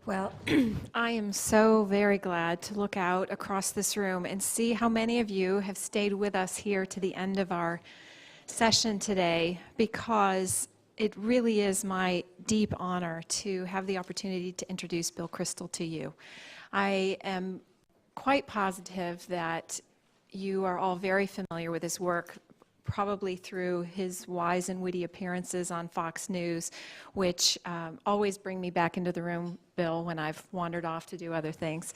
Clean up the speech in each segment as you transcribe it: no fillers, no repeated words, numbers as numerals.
Well, I am so very glad to look out across this room and see how many of you have stayed with us here to the end of our session today, because it really is my deep honor to have the opportunity to introduce Bill Kristol to you. I am quite positive that you are all very familiar with his work, probably through his wise and witty appearances on Fox News, which always bring me back into the room, Bill, when I've wandered off to do other things.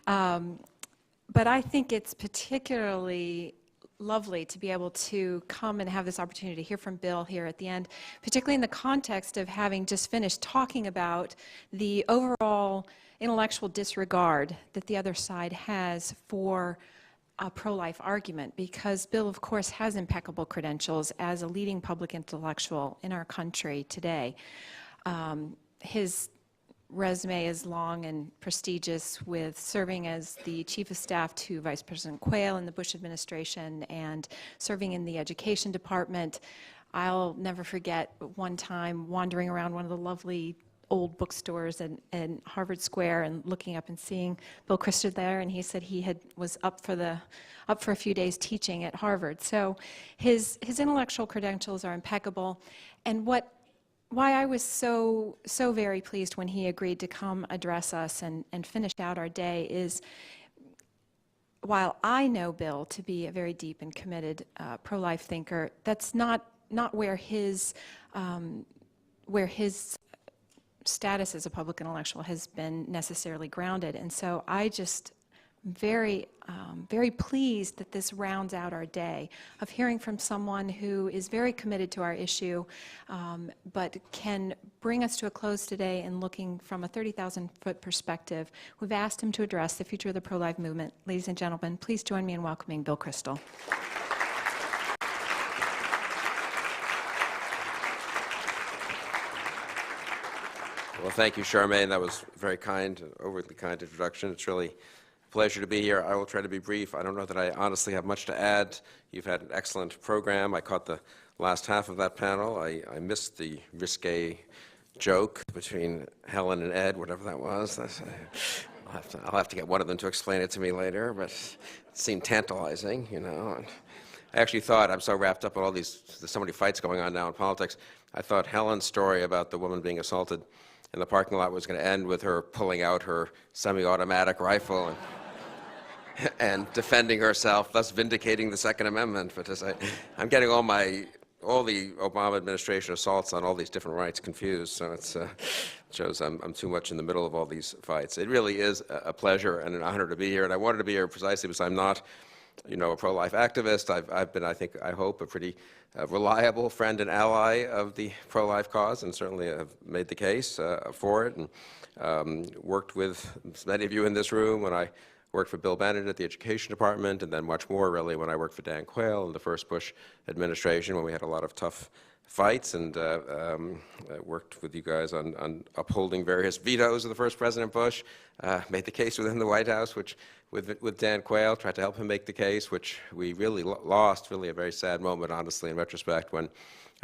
But I think it's particularly lovely to be able to come and have this opportunity to hear from Bill here at the end, particularly in the context of having just finished talking about the overall intellectual disregard that the other side has for a pro-life argument, because Bill, of course, has impeccable credentials as a leading public intellectual in our country today. His resume is long and prestigious, with serving as the Chief of Staff to Vice President Quayle in the Bush administration and serving in the Education Department. I'll never forget one time wandering around one of the lovely old bookstores in Harvard Square and looking up and seeing Bill Kristol there, and he said he was up for a few days teaching at Harvard. So his intellectual credentials are impeccable, and why I was so very pleased when he agreed to come address us and finish out our day is, while I know Bill to be a very deep and committed pro-life thinker, that's not where his status as a public intellectual has been necessarily grounded. And so I just very pleased that this rounds out our day of hearing from someone who is very committed to our issue, but can bring us to a close today in looking from a 30,000-foot perspective. We've asked him to address the future of the pro-life movement. Ladies and gentlemen, please join me in welcoming Bill Kristol. Well, thank you, Charmaine. That was very kind, overly kind introduction. It's really a pleasure to be here. I will try to be brief. I don't know that I honestly have much to add. You've had an excellent program. I caught the last half of that panel. I missed the risque joke between Helen and Ed, whatever that was. I'll have to get one of them to explain it to me later, but it seemed tantalizing, you know. I actually thought, I'm so wrapped up in all these, there's so many fights going on now in politics, I thought Helen's story about the woman being assaulted in the parking lot was going to end with her pulling out her semi-automatic rifle and defending herself, thus vindicating the Second Amendment. But as I'm getting all the Obama administration assaults on all these different rights confused, so it shows I'm too much in the middle of all these fights. It really is a pleasure and an honor to be here, and I wanted to be here precisely because I'm not, you know, a pro-life activist. I've been, I hope, a pretty reliable friend and ally of the pro-life cause, and certainly have made the case for it, and worked with many of you in this room when I worked for Bill Bennett at the Education Department, and then much more really when I worked for Dan Quayle in the first Bush administration, when we had a lot of tough fights, and worked with you guys on upholding various vetoes of the first President Bush, made the case within the White House, which with Dan Quayle, tried to help him make the case, which we really lost, really a very sad moment, honestly, in retrospect, when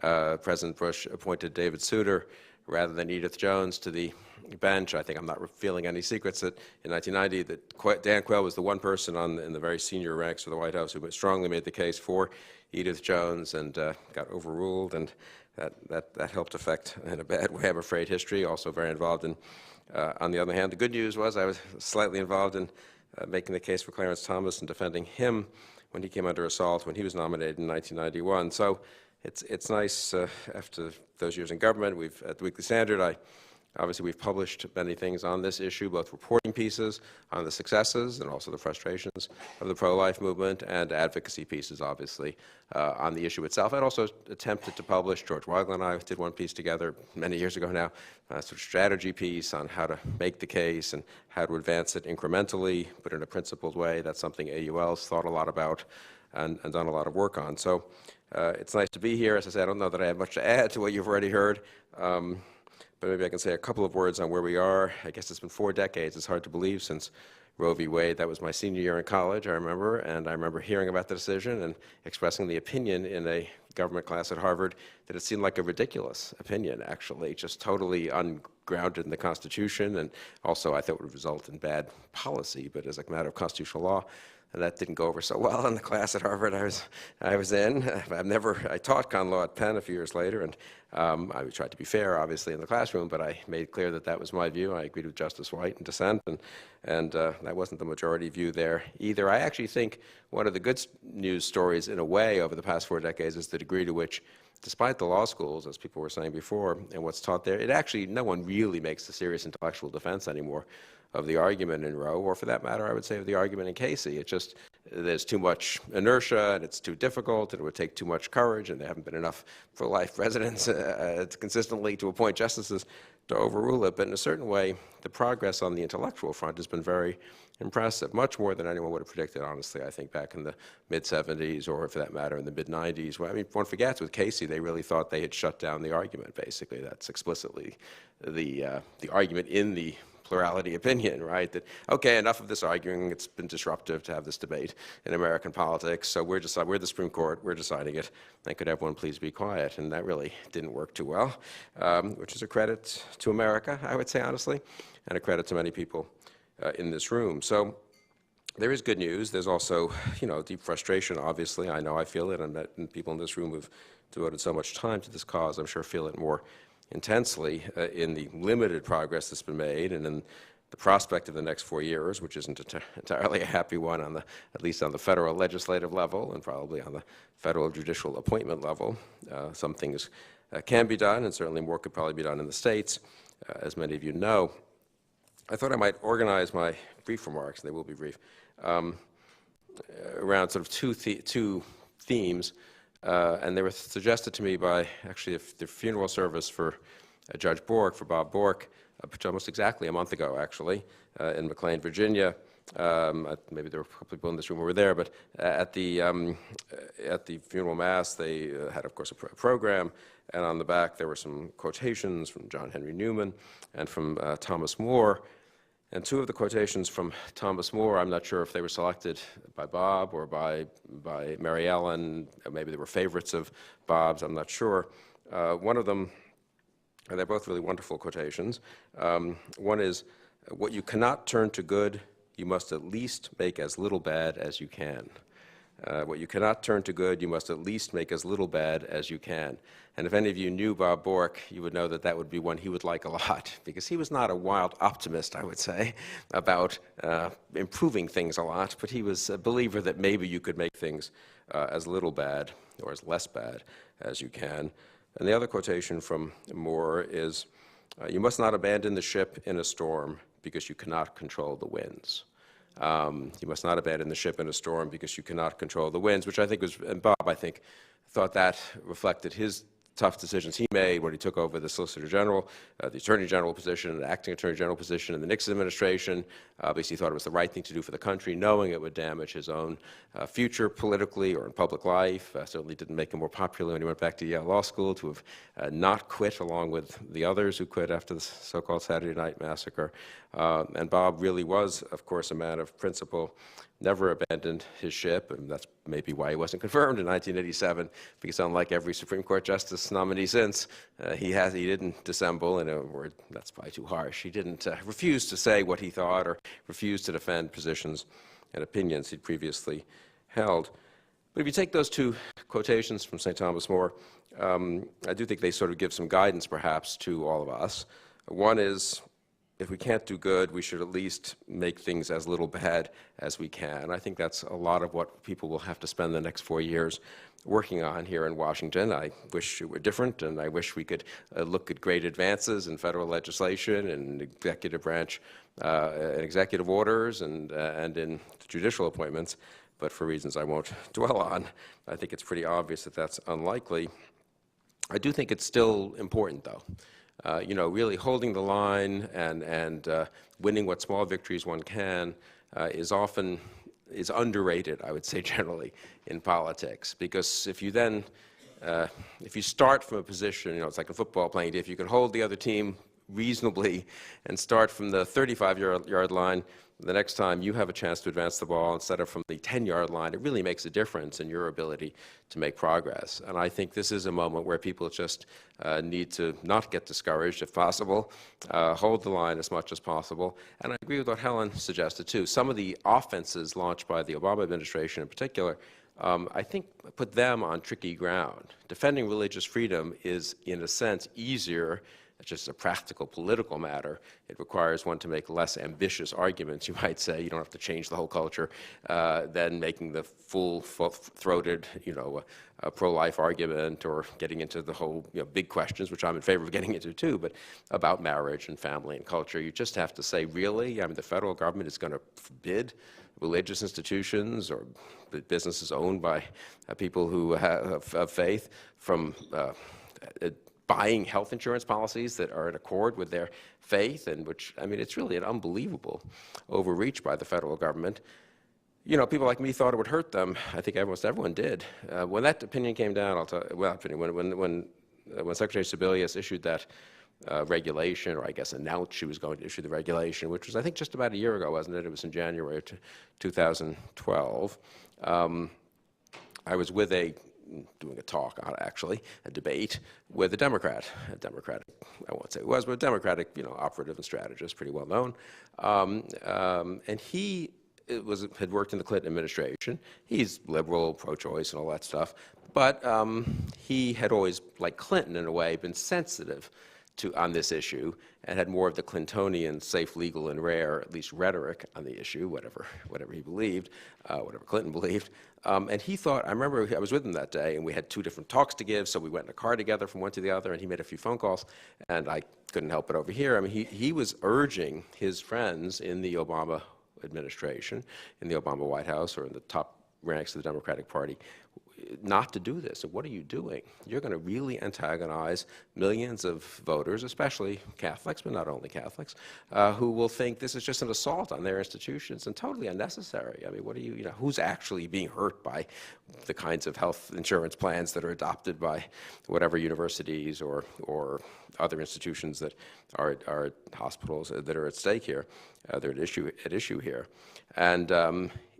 President Bush appointed David Souter rather than Edith Jones to the bench. I think I'm not revealing any secrets that in 1990 that Dan Quayle was the one person in the very senior ranks of the White House who strongly made the case for Edith Jones, and got overruled, and that helped affect, in a bad way, I'm afraid, history. Also very involved in, on the other hand, the good news was I was slightly involved in making the case for Clarence Thomas and defending him when he came under assault when he was nominated in 1991. So it's nice after those years in government. At the Weekly Standard, obviously we've published many things on this issue, both reporting pieces on the successes and also the frustrations of the pro-life movement, and advocacy pieces, obviously, on the issue itself. I'd also attempted to publish, George Weigel and I did one piece together many years ago now, a sort of strategy piece on how to make the case and how to advance it incrementally, but in a principled way. That's something AUL's thought a lot about and done a lot of work on. So it's nice to be here. As I said, I don't know that I have much to add to what you've already heard. But maybe I can say a couple of words on where we are. I guess it's been 4 decades. It's hard to believe since Roe v. Wade. That was my senior year in college, I remember, and I remember hearing about the decision and expressing the opinion in a government class at Harvard that it seemed like a ridiculous opinion, actually, just totally ungrounded in the Constitution, and also I thought would result in bad policy, but as a matter of constitutional law. And that didn't go over so well in the class at Harvard I was in. I taught con law at Penn a few years later, and I tried to be fair, obviously, in the classroom, but I made clear that that was my view. I agreed with Justice White in dissent, and that wasn't the majority view there either. I actually think one of the good news stories, in a way, over the past 4 decades is the degree to which, despite the law schools, as people were saying before, and what's taught there, no one really makes a serious intellectual defense anymore of the argument in Roe, or for that matter, I would say of the argument in Casey. It's just, there's too much inertia, and it's too difficult, and it would take too much courage, and there haven't been enough pro-life presidents consistently to appoint justices to overrule it. But in a certain way, the progress on the intellectual front has been very impressive, much more than anyone would have predicted, honestly, I think, back in the mid-'70s, or for that matter, in the mid-'90s. Well, I mean, one forgets, with Casey, they really thought they had shut down the argument, basically. That's explicitly the argument in the plurality opinion, right? That, okay, enough of this arguing. It's been disruptive to have this debate in American politics, so we're the Supreme Court, we're deciding it, and could everyone please be quiet? And that really didn't work too well, which is a credit to America, I would say, honestly, and a credit to many people in this room. So there is good news. There's also, deep frustration, obviously. I know I feel it, and people in this room who've devoted so much time to this cause, I'm sure, feel it more intensely in the limited progress that's been made, and in the prospect of the next 4 years, which isn't entirely a happy one, at least on the federal legislative level, and probably on the federal judicial appointment level. Some things can be done, and certainly more could probably be done in the states, as many of you know. I thought I might organize my brief remarks, and they will be brief, around sort of two themes. And they were suggested to me by, actually, the funeral service for Judge Bork, for Bob Bork, almost exactly a month ago, actually, in McLean, Virginia. Maybe there were a couple people in this room who were there, but at the funeral mass, they had, of course, a program, and on the back there were some quotations from John Henry Newman and from Thomas More. And two of the quotations from Thomas More, I'm not sure if they were selected by Bob or by Mary Ellen. Maybe they were favorites of Bob's, I'm not sure. One of them, and they're both really wonderful quotations. One is, what you cannot turn to good, you must at least make as little bad as you can. What you cannot turn to good, you must at least make as little bad as you can. And if any of you knew Bob Bork, you would know that that would be one he would like a lot, because he was not a wild optimist, I would say, about improving things a lot, but he was a believer that maybe you could make things as little bad or as less bad as you can. And the other quotation from Moore is, you must not abandon the ship in a storm because you cannot control the winds. You must not abandon the ship in a storm because you cannot control the winds, which I think was, and Bob, I think, thought that reflected his tough decisions he made when he took over the Solicitor General, the Attorney General position, the acting Attorney General position in the Nixon administration. Obviously, he thought it was the right thing to do for the country, knowing it would damage his own future politically or in public life. Certainly didn't make him more popular when he went back to Yale Law School to have not quit along with the others who quit after the so-called Saturday Night Massacre. And Bob really was, of course, a man of principle, never abandoned his ship, and that's maybe why he wasn't confirmed in 1987, because unlike every Supreme Court justice nominee since, he didn't dissemble, in a word that's probably too harsh. He didn't refuse to say what he thought or refuse to defend positions and opinions he'd previously held. But if you take those two quotations from St. Thomas More, I do think they sort of give some guidance, perhaps, to all of us. One is, if we can't do good, we should at least make things as little bad as we can. I think that's a lot of what people will have to spend the next 4 years working on here in Washington. I wish it were different, and I wish we could look at great advances in federal legislation and executive branch and executive orders and in judicial appointments, but for reasons I won't dwell on, I think it's pretty obvious that that's unlikely. I do think it's still important, though. Really holding the line and winning what small victories one can is underrated, I would say, generally in politics. Because if you then, if you start from a position, it's like a football playing, if you can hold the other team reasonably and start from the 35-yard line, the next time you have a chance to advance the ball instead of from the 10-yard line, it really makes a difference in your ability to make progress. And I think this is a moment where people just need to not get discouraged if possible, hold the line as much as possible. And I agree with what Helen suggested too. Some of the offenses launched by the Obama administration in particular, I think put them on tricky ground. Defending religious freedom is, in a sense, easier. It's just a practical political matter. It requires one to make less ambitious arguments, you might say. You don't have to change the whole culture, than making the full-throated, pro-life argument or getting into the whole, big questions, which I'm in favor of getting into too, but about marriage and family and culture. You just have to say, really? I mean, the federal government is going to forbid religious institutions or businesses owned by people who have faith from buying health insurance policies that are in accord with their faith, and which, I mean, it's really an unbelievable overreach by the federal government. People like me thought it would hurt them. I think almost everyone did. When that opinion came down, when Secretary Sebelius issued that regulation, or I guess announced she was going to issue the regulation, which was, I think, just about a year ago, wasn't it? It was in January of 2012. I was doing a talk, actually, a debate with a Democratic, I won't say who was, but a Democratic, operative and strategist, pretty well known. And he had worked in the Clinton administration. He's liberal, pro-choice, and all that stuff. But he had always, like Clinton in a way, been sensitive on this issue and had more of the Clintonian safe, legal, and rare, at least rhetoric on the issue, whatever he believed, whatever Clinton believed. And he thought, I remember I was with him that day, and we had 2 different talks to give, so we went in a car together from one to the other, and he made a few phone calls, and I couldn't help but overhear. I mean, he was urging his friends in the Obama administration, in the Obama White House, or in the top ranks of the Democratic Party, not to do this. And what are you doing? You're going to really antagonize millions of voters, especially Catholics, but not only Catholics, who will think this is just an assault on their institutions and totally unnecessary. I mean, who's actually being hurt by the kinds of health insurance plans that are adopted by whatever universities or other institutions that are hospitals that are at stake here, they're at issue here. And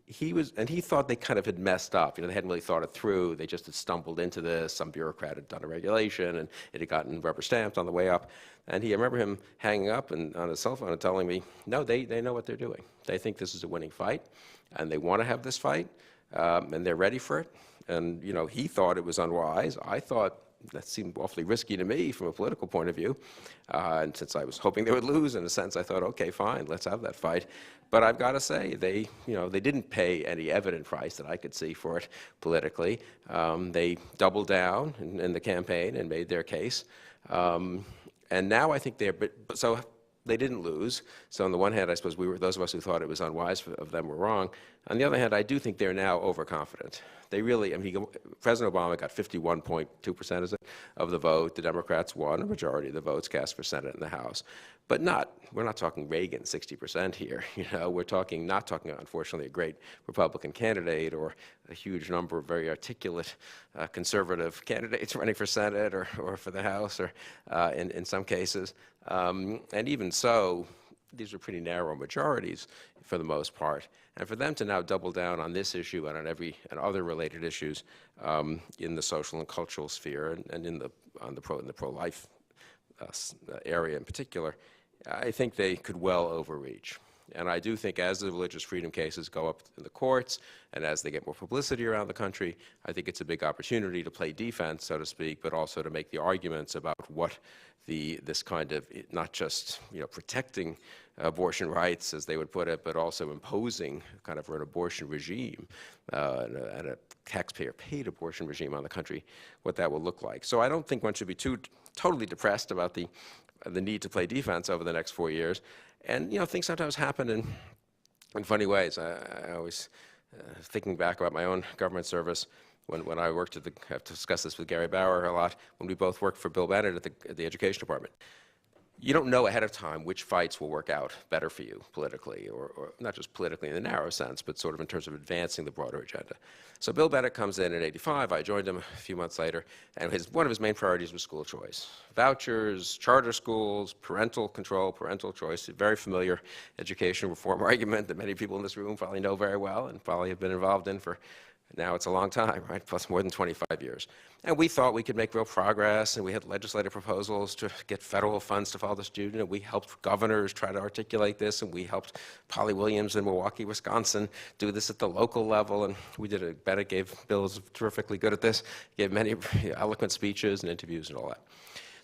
he thought they kind of had messed up. They hadn't really thought it through. They just had stumbled into this. Some bureaucrat had done a regulation, and it had gotten rubber stamped on the way up. And I remember him hanging up on his cell phone and telling me, no, they know what they're doing. They think this is a winning fight, and they want to have this fight, and they're ready for it. And, he thought it was unwise. I thought that seemed awfully risky to me from a political point of view. And since I was hoping they would lose, in a sense, I thought, okay, fine, let's have that fight. But I've got to say, they didn't pay any evident price that I could see for it politically. They doubled down in the campaign and made their case. And now I think so they didn't lose. So on the one hand, I suppose those of us who thought it was unwise of them were wrong. On the other hand, I do think they're now overconfident. They really, President Obama got 51.2%, is it, of the vote. The Democrats won a majority of the votes cast for Senate and the House. But we're not talking Reagan 60% here. We're not talking, unfortunately, a great Republican candidate or a huge number of very articulate conservative candidates running for Senate or for the House, or in some cases. And even so, these are pretty narrow majorities for the most part. And for them to now double down on this issue and on other related issues in the social and cultural sphere and in the pro-life area in particular, I think they could well overreach. And I do think as the religious freedom cases go up in the courts and as they get more publicity around the country, I think it's a big opportunity to play defense, so to speak, but also to make the arguments about what this kind of, not just protecting abortion rights, as they would put it, but also imposing kind of an abortion regime and a taxpayer-paid abortion regime on the country, what that will look like. So I don't think one should be totally depressed about the need to play defense over the next 4 years. And things sometimes happen in funny ways. I always, thinking back about my own government service, when I worked I've discussed this with Gary Bauer a lot, when we both worked for Bill Bennett at the Education Department. you don't know ahead of time which fights will work out better for you politically, or not just politically in the narrow sense, but sort of in terms of advancing the broader agenda. So Bill Bennett comes in '85. I joined him a few months later, and one of his main priorities was school choice. Vouchers, charter schools, parental control, parental choice, a very familiar education reform argument that many people in this room probably know very well and probably have been involved in for now it's a long time, right? Plus more than 25 years. And we thought we could make real progress, and we had legislative proposals to get federal funds to follow the student, and we helped governors try to articulate this, and we helped Polly Williams in Milwaukee, Wisconsin, do this at the local level, and we did it. Bill was terrifically good at this, gave many eloquent speeches and interviews and all that.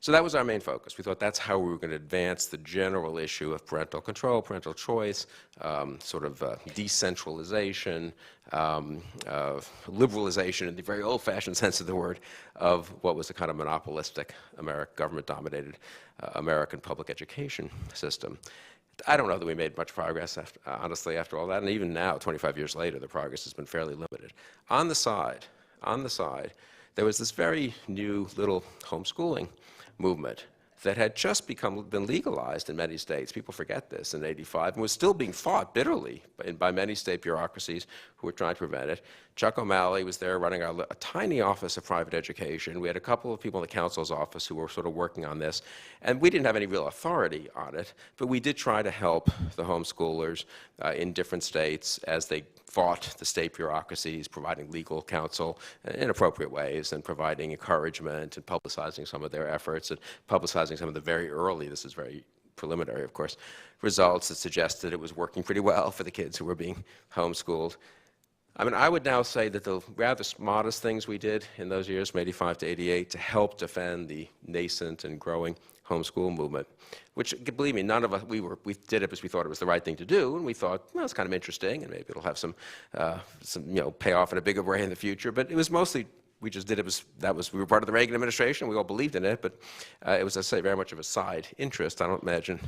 So that was our main focus. We thought that's how we were going to advance the general issue of parental control, parental choice, decentralization, liberalization in the very old-fashioned sense of the word of what was a kind of monopolistic government-dominated American public education system. I don't know that we made much progress, honestly, after all that. And even now, 25 years later, the progress has been fairly limited. On the side, there was this very new little homeschooling movement that had just been legalized in many states. People forget this in '85, and was still being fought bitterly by many state bureaucracies who were trying to prevent it. Chuck O'Malley was there running a tiny office of private education. We had a couple of people in the council's office who were sort of working on this, and we didn't have any real authority on it, but we did try to help the homeschoolers in different states as they fought the state bureaucracies, providing legal counsel in appropriate ways, and providing encouragement and publicizing some of their efforts, and publicizing some of the very early, this is very preliminary, of course, results that suggested it was working pretty well for the kids who were being homeschooled. I mean, I would now say that the rather modest things we did in those years, from '85 to '88, to help defend the nascent and growing homeschool movement, which, believe me, none of us, we did it because we thought it was the right thing to do, and we thought, well, it's kind of interesting, and maybe it'll have some payoff in a bigger way in the future. But it was mostly, we just did it we were part of the Reagan administration, we all believed in it, but it was, I say, very much of a side interest. I don't imagine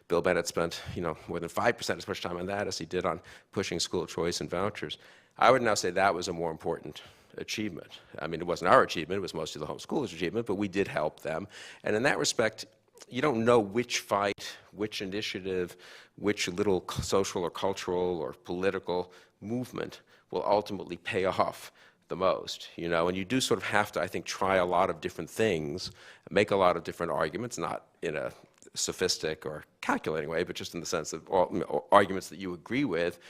Bill Bennett spent, more than 5% as much time on that as he did on pushing school choice and vouchers. I would now say that was a more important achievement. I mean, it wasn't our achievement, it was mostly the homeschoolers' achievement, but we did help them. And in that respect, you don't know which fight, which initiative, which little social or cultural or political movement will ultimately pay off the most, and you do sort of have to, I think, try a lot of different things, make a lot of different arguments, not in a sophistic or calculating way, but just in the sense of arguments that you agree with,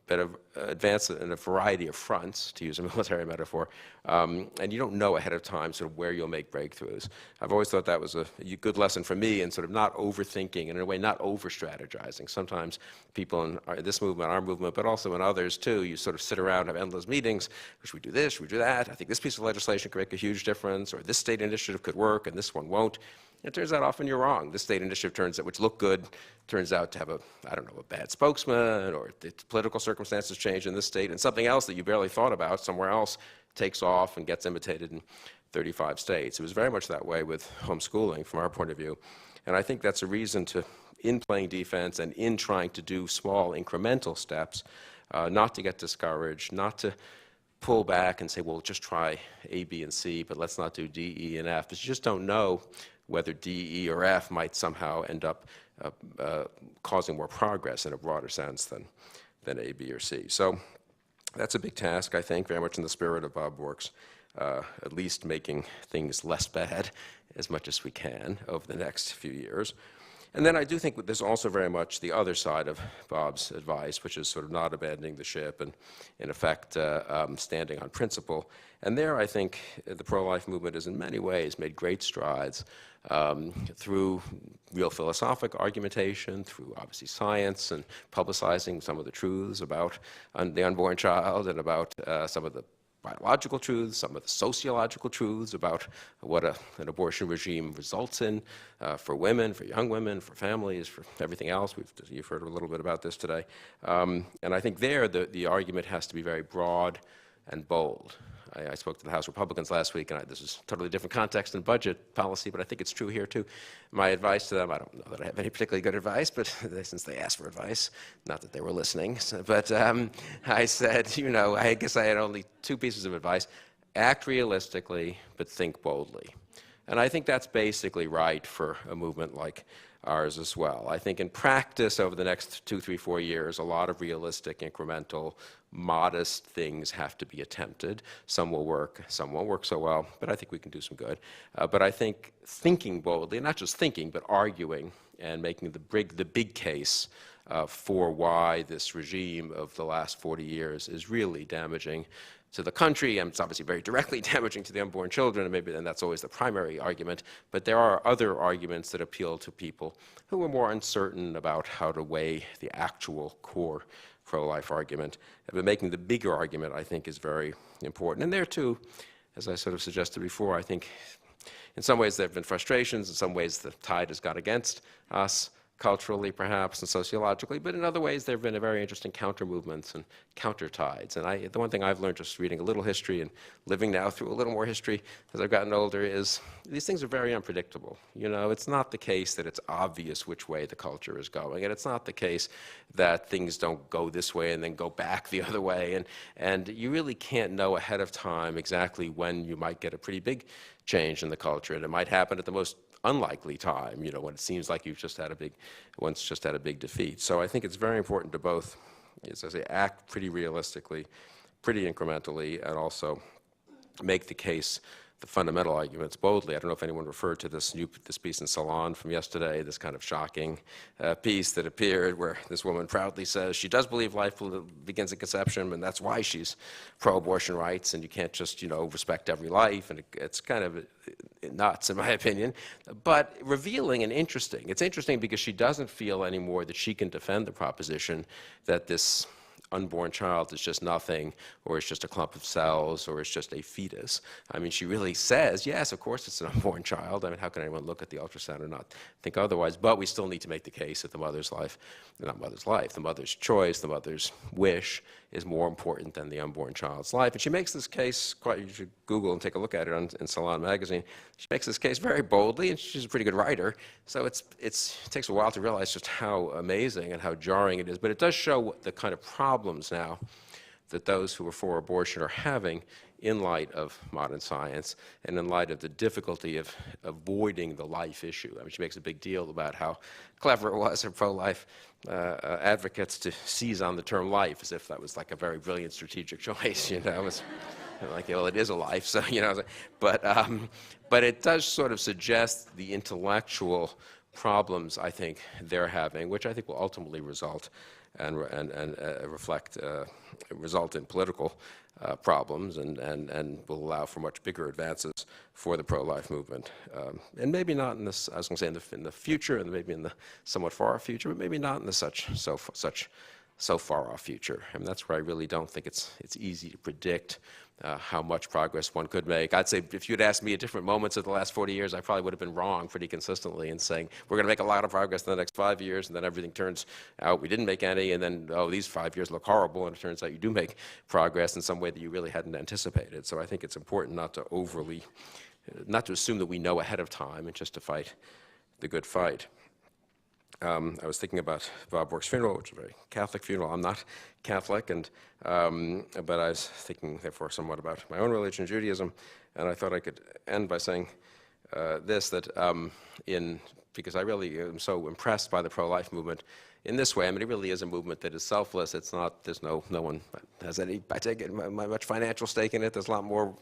but advance in a variety of fronts, to use a military metaphor, and you don't know ahead of time sort of where you'll make breakthroughs. I've always thought that was a good lesson for me in sort of not overthinking, and in a way not over-strategizing. Sometimes people in this movement, our movement, but also in others too, you sort of sit around, have endless meetings, should we do this, should we do that, I think this piece of legislation could make a huge difference, or this state initiative could work and this one won't. It turns out often you're wrong. This state initiative which looked good, turns out to have a bad spokesman, or the political circumstances change in this state, and something else that you barely thought about somewhere else takes off and gets imitated in 35 states. It was very much that way with homeschooling from our point of view. And I think that's a reason in playing defense and in trying to do small incremental steps, not to get discouraged, not to pull back and say, well, just try A, B, and C, but let's not do D, E, and F, because you just don't know whether D, E, or F might somehow end up causing more progress in a broader sense than A, B, or C. So that's a big task, I think, very much in the spirit of Bob Bork's, at least making things less bad as much as we can over the next few years. And then I do think that there's also very much the other side of Bob's advice, which is sort of not abandoning the ship and, in effect, standing on principle. And there, I think, the pro-life movement has in many ways made great strides through real philosophic argumentation, through obviously science and publicizing some of the truths about the unborn child and about some of the biological truths, some of the sociological truths about what an abortion regime results in for women, for young women, for families, for everything else. You've heard a little bit about this today. And I think there the argument has to be very broad and bold. I spoke to the House Republicans last week, and this is a totally different context and budget policy, but I think it's true here too. My advice to them, I don't know that I have any particularly good advice, but since they asked for advice, not that they were listening, but I said, I guess I had only two pieces of advice. Act realistically, but think boldly. And I think that's basically right for a movement like ours as well. I think in practice over the next 2, 3, 4 years, a lot of realistic, incremental, modest things have to be attempted. Some will work, some won't work so well, but I think we can do some good. But I think thinking boldly, not just thinking, but arguing and making the big case for why this regime of the last 40 years is really damaging to the country, and it's obviously very directly damaging to the unborn children, and maybe then that's always the primary argument. But there are other arguments that appeal to people who are more uncertain about how to weigh the actual core pro-life argument. But making the bigger argument, I think, is very important. And there, too, as I sort of suggested before, I think in some ways there have been frustrations, in some ways the tide has gone against us, culturally perhaps and sociologically, but in other ways there have been a very interesting counter-movements and counter-tides. And the one thing I've learned just reading a little history and living now through a little more history as I've gotten older is these things are very unpredictable. You know, it's not the case that it's obvious which way the culture is going, and it's not the case that things don't go this way and then go back the other way. And you really can't know ahead of time exactly when you might get a pretty big change in the culture, and it might happen at the most unlikely time, you know, when it seems like you've just had a big defeat. So I think it's very important to both, as I say, act pretty realistically, pretty incrementally, and also make the case, the fundamental arguments boldly. I don't know if anyone referred to this piece in Salon from yesterday, this kind of shocking piece that appeared where this woman proudly says she does believe life begins at conception, and that's why she's pro-abortion rights, and you can't just, you know, respect every life, and it's kind of nuts, in my opinion, but revealing and interesting. It's interesting because she doesn't feel anymore that she can defend the proposition that this unborn child is just nothing, or it's just a clump of cells, or it's just a fetus. I mean, she really says, yes, of course it's an unborn child. I mean, how can anyone look at the ultrasound and not think otherwise? But we still need to make the case that the mother's life, not mother's life, the mother's choice, the mother's wish is more important than the unborn child's life. And she makes this case, you should Google and take a look at it in Salon magazine. She makes this case very boldly, and she's a pretty good writer. So it takes a while to realize just how amazing and how jarring it is. But it does show the kind of problems now that those who are for abortion are having in light of modern science and in light of the difficulty of avoiding the life issue. I mean, she makes a big deal about how clever it was for pro-life advocates to seize on the term life as if that was like a very brilliant strategic choice, you know. It was like, well, it is a life, so, you know. But it does sort of suggest the intellectual problems I think they're having, which I think will ultimately result and result in political problems and will allow for much bigger advances for the pro-life movement. And maybe not in this, I was going to say in the future, and maybe in the somewhat far off future, but maybe not in the so far off future. And that's where I really don't think it's easy to predict how much progress one could make. I'd say if you'd asked me at different moments of the last 40 years, I probably would have been wrong pretty consistently in saying we're going to make a lot of progress in the next 5 years, and then everything turns out we didn't make any, and then, oh, these 5 years look horrible, and it turns out you do make progress in some way that you really hadn't anticipated. So I think it's important not to assume that we know ahead of time and just to fight the good fight. I was thinking about Bob Bork's funeral, which is a very Catholic funeral. I'm not Catholic, but I was thinking, therefore, somewhat about my own religion, Judaism, and I thought I could end by saying because I really am so impressed by the pro-life movement in this way. I mean, it really is a movement that is selfless. It's not, there's no one has any, I take it, much financial stake in it. There's a lot more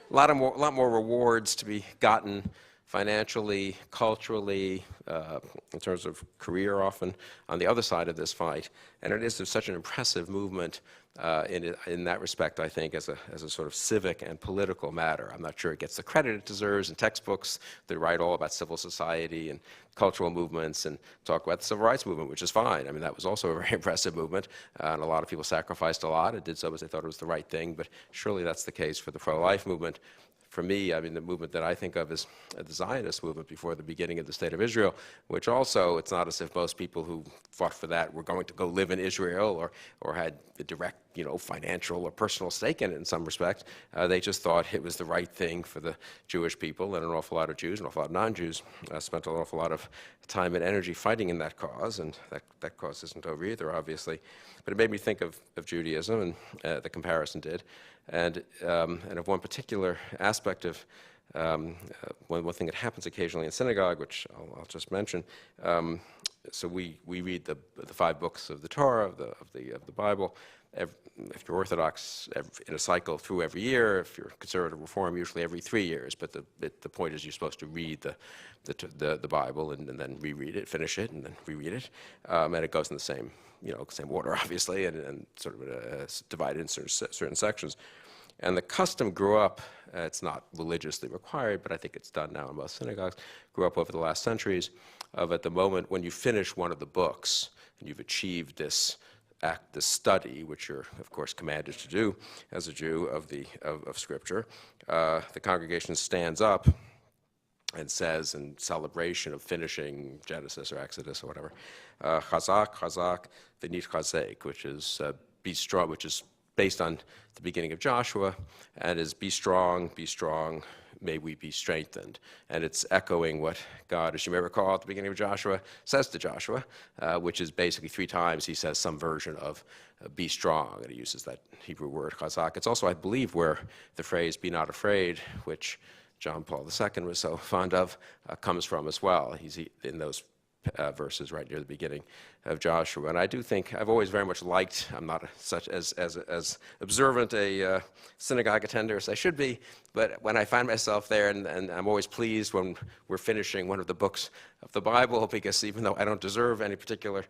rewards to be gotten financially, culturally, in terms of career often, on the other side of this fight. And it is such an impressive movement in that respect, I think, as a sort of civic and political matter. I'm not sure it gets the credit it deserves in textbooks that write all about civil society and cultural movements and talk about the civil rights movement, which is fine. I mean, that was also a very impressive movement, and a lot of people sacrificed a lot and did so because they thought it was the right thing, but surely that's the case for the pro-life movement. For me, I mean, the movement that I think of is the Zionist movement before the beginning of the State of Israel, which also, it's not as if most people who fought for that were going to go live in Israel or had a direct, financial or personal stake in it in some respect. They just thought it was the right thing for the Jewish people, and an awful lot of Jews, an awful lot of non-Jews spent an awful lot of time and energy fighting in that cause, and that cause isn't over either, obviously. But it made me think of Judaism, and the comparison did. And of one particular aspect of one thing that happens occasionally in synagogue, which I'll just mention. So we read the 5 books of the Torah, of the Bible. If you're Orthodox, in a cycle through every year. If you're conservative reform, usually every 3 years. But the point is, you're supposed to read the Bible and then reread it, finish it, and then reread it, and it goes in the same order, obviously, and sort of divided in certain sections. And the custom grew up. It's not religiously required, but I think it's done now in most synagogues. Grew up over the last centuries of, at the moment when you finish one of the books and you've achieved this study, which you're, of course, commanded to do as a Jew of Scripture, the congregation stands up and says, in celebration of finishing Genesis or Exodus or whatever, Chazak, Chazak, v'nit chazek, which is be strong, which is based on the beginning of Joshua, and is be strong, may we be strengthened. And it's echoing what God, as you may recall, at the beginning of Joshua, says to Joshua, which is basically 3 times he says some version of be strong, and he uses that Hebrew word, chazak. It's also, I believe, where the phrase be not afraid, which John Paul II was so fond of, comes from as well. He's in those verses right near the beginning of Joshua. And I do think I've always very much liked, I'm not such as observant a synagogue attender as I should be, but when I find myself there, and I'm always pleased when we're finishing one of the books of the Bible, because even though I don't deserve any particular,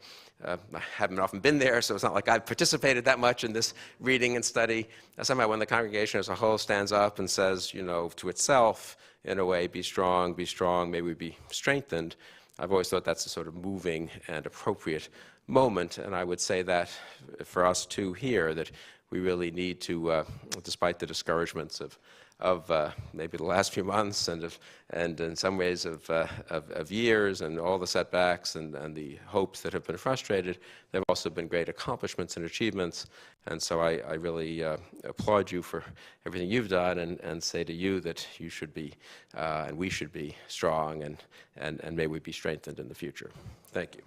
I haven't often been there, so it's not like I've participated that much in this reading and study. Somehow when the congregation as a whole stands up and says, to itself, in a way, be strong, may we be strengthened, I've always thought that's a sort of moving and appropriate moment, and I would say that for us too here, that we really need to, despite the discouragements of maybe the last few months and in some ways of years and all the setbacks and the hopes that have been frustrated, there have also been great accomplishments and achievements, and so I really applaud you for everything you've done and say to you that you should be and we should be strong and may we be strengthened in the future. Thank you.